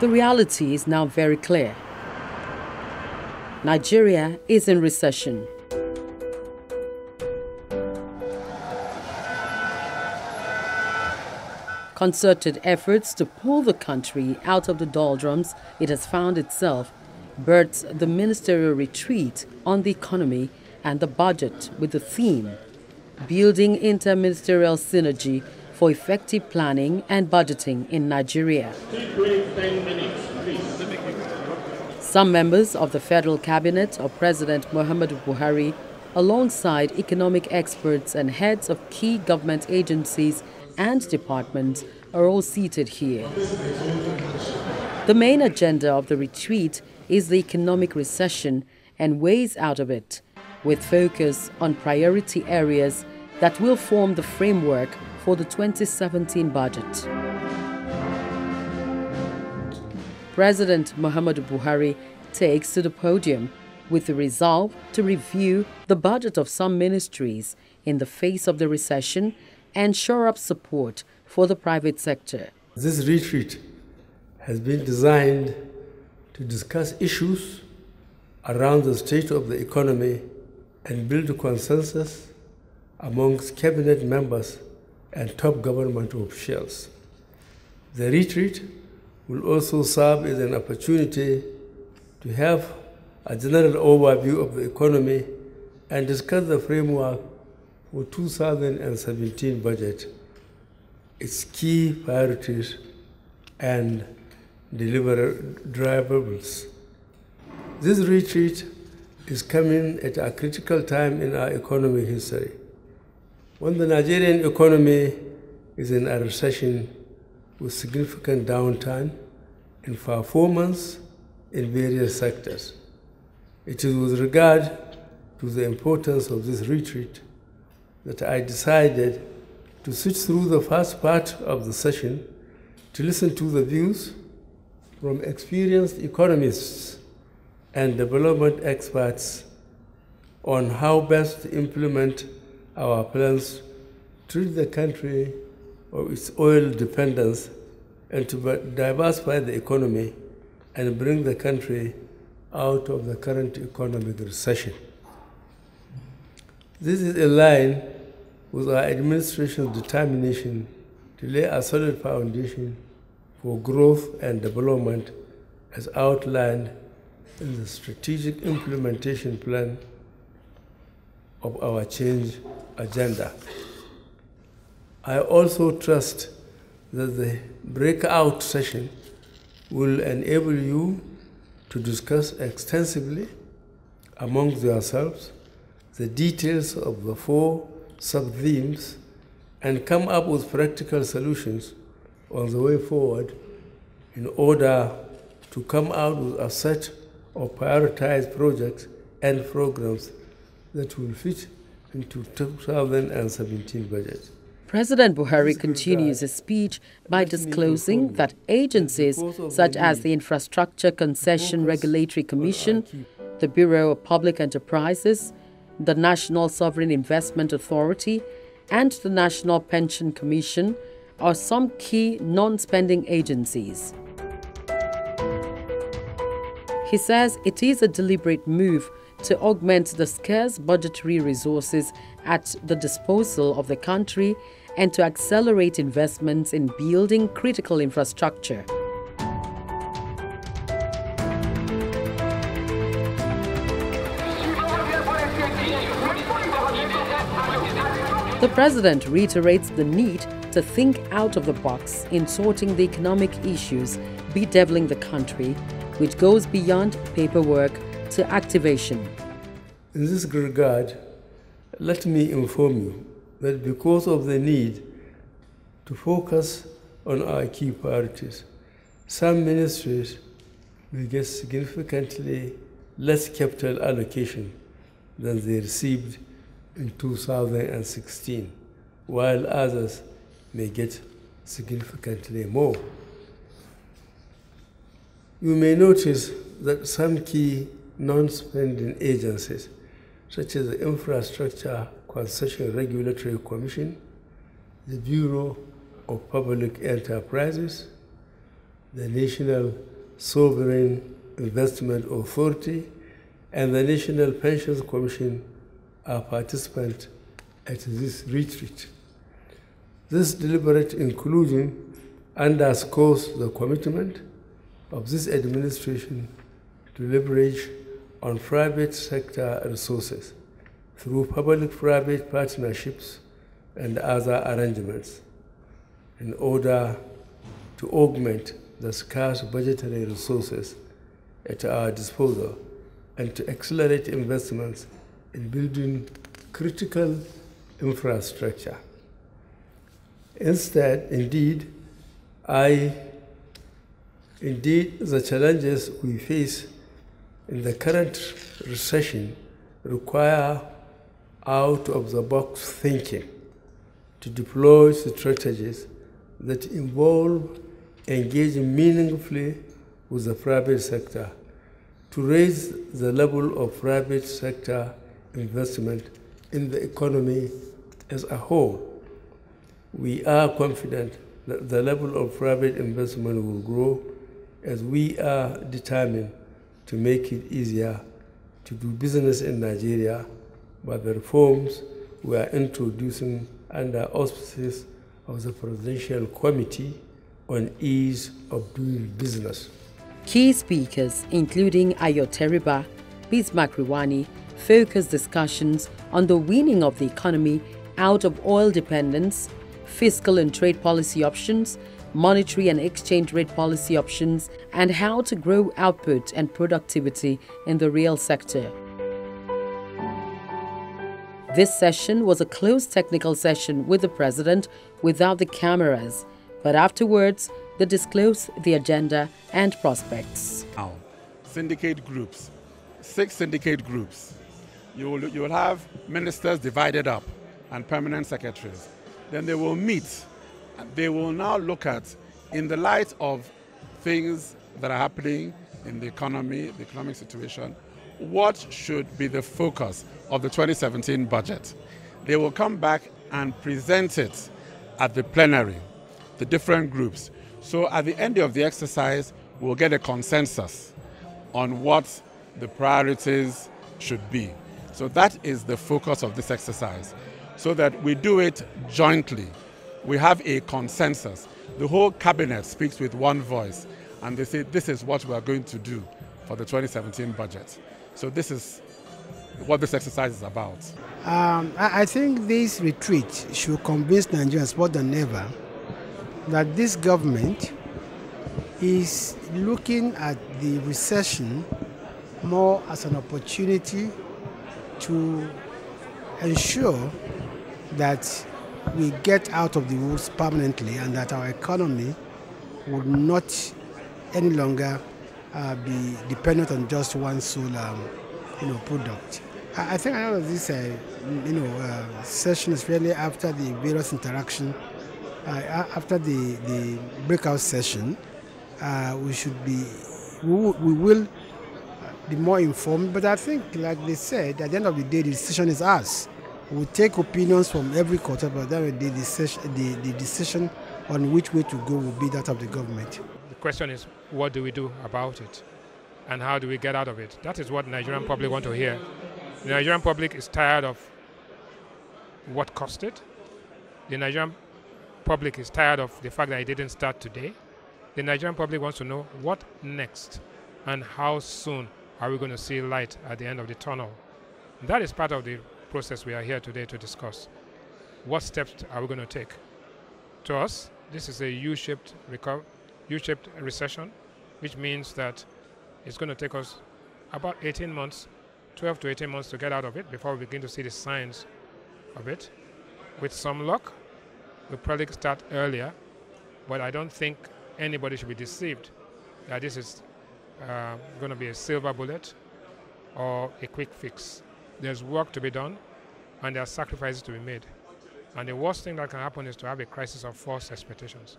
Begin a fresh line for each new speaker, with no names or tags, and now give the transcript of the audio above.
The reality is now very clear. Nigeria is in recession. Concerted efforts to pull the country out of the doldrums it has found itself births the ministerial retreat on the economy and the budget with the theme Building Interministerial Synergy for Effective Planning and Budgeting in Nigeria. Some members of the Federal Cabinet of President Muhammadu Buhari, alongside economic experts and heads of key government agencies and departments, are all seated here. The main agenda of the retreat is the economic recession and ways out of it, with focus on priority areas that will form the framework for the 2017 budget. President Muhammadu Buhari takes to the podium with the resolve to review the budget of some ministries in the face of the recession and shore up support for the private sector.
This retreat has been designed to discuss issues around the state of the economy and build a consensus amongst cabinet members and top government officials. The retreat will also serve as an opportunity to have a general overview of the economy and discuss the framework for 2017 budget, its key priorities and deliverables. This retreat is coming at a critical time in our economic history, when the Nigerian economy is in a recession with significant downturn in performance in various sectors. It is with regard to the importance of this retreat that I decided to sit through the first part of the session to listen to the views from experienced economists and development experts on how best to implement our plans to rid the country of its oil dependence and to diversify the economy and bring the country out of the current economic recession. This is in line with our administration's determination to lay a solid foundation for growth and development as outlined in the strategic implementation plan of our change agenda. I also trust that the breakout session will enable you to discuss extensively amongst yourselves the details of the 4 sub-themes and come up with practical solutions on the way forward in order to come out with a set of prioritized projects and programs that will fit into 2017 budget.
President Buhari continues his speech by disclosing that agencies such as the Infrastructure Concession Regulatory Commission, the Bureau of Public Enterprises, the National Sovereign Investment Authority, and the National Pension Commission are some key non-spending agencies. He says it is a deliberate move to augment the scarce budgetary resources at the disposal of the country and to accelerate investments in building critical infrastructure. The president reiterates the need to think out of the box in sorting the economic issues bedeviling the country, which goes beyond paperwork to activation.
In this regard, let me inform you that because of the need to focus on our key priorities, some ministries will get significantly less capital allocation than they received in 2016, while others may get significantly more. You may notice that some key non-spending agencies, such as the Infrastructure Concession Regulatory Commission, the Bureau of Public Enterprises, the National Sovereign Investment Authority, and the National Pensions Commission are participants at this retreat. This deliberate inclusion underscores the commitment of this administration to leverage on private sector resources through public-private partnerships and other arrangements in order to augment the scarce budgetary resources at our disposal and to accelerate investments in building critical infrastructure. Instead, the challenges we face in the current recession require out-of-the-box thinking to deploy strategies that involve engaging meaningfully with the private sector to raise the level of private sector investment in the economy as a whole. We are confident that the level of private investment will grow as we are determined to make it easier to do business in Nigeria by the reforms we are introducing under auspices of the Presidential Committee on Ease of Doing Business.
Key speakers, including Ayo Teriba, Bismarck Riwani, focused discussions on the weaning of the economy out of oil dependence, fiscal and trade policy options, monetary and exchange rate policy options, and how to grow output and productivity in the real sector. This session was a closed technical session with the President without the cameras, but afterwards they disclosed the agenda and prospects.
Now, syndicate groups, 6 syndicate groups. You will have ministers divided up and permanent secretaries. Then they will meet. They will now look at, in the light of things that are happening in the economy, the economic situation, what should be the focus of the 2017 budget. They will come back and present it at the plenary, the different groups. So at the end of the exercise, we'll get a consensus on what the priorities should be. So that is the focus of this exercise, so that we do it jointly. We have a consensus. The whole cabinet speaks with one voice, and they say this is what we are going to do for the 2017 budget. So this is what this exercise is about.
I think this retreat should convince Nigerians more than ever that this government is looking at the recession more as an opportunity to ensure that we get out of the woods permanently and that our economy would not any longer be dependent on just one sole product. I think out of this session, especially after the various interaction, after the breakout session, we will be more informed. But I think, like they said, at the end of the day, the decision is ours. We'll take opinions from every quarter, but that will be the decision on which way to go will be that of the government.
The question is, what do we do about it? And how do we get out of it? That is what the Nigerian public want to hear. The Nigerian public is tired of what cost it. The Nigerian public is tired of the fact that it didn't start today. The Nigerian public wants to know what next and how soon are we going to see light at the end of the tunnel. That is part of the process we are here today to discuss. What steps are we going to take? To us, this is a U-shaped recession, which means that it's going to take us about 18 months, 12 to 18 months to get out of it before we begin to see the signs of it. With some luck, we'll probably start earlier, but I don't think anybody should be deceived that this is going to be a silver bullet or a quick fix. There's work to be done, and there are sacrifices to be made. And the worst thing that can happen is to have a crisis of false expectations.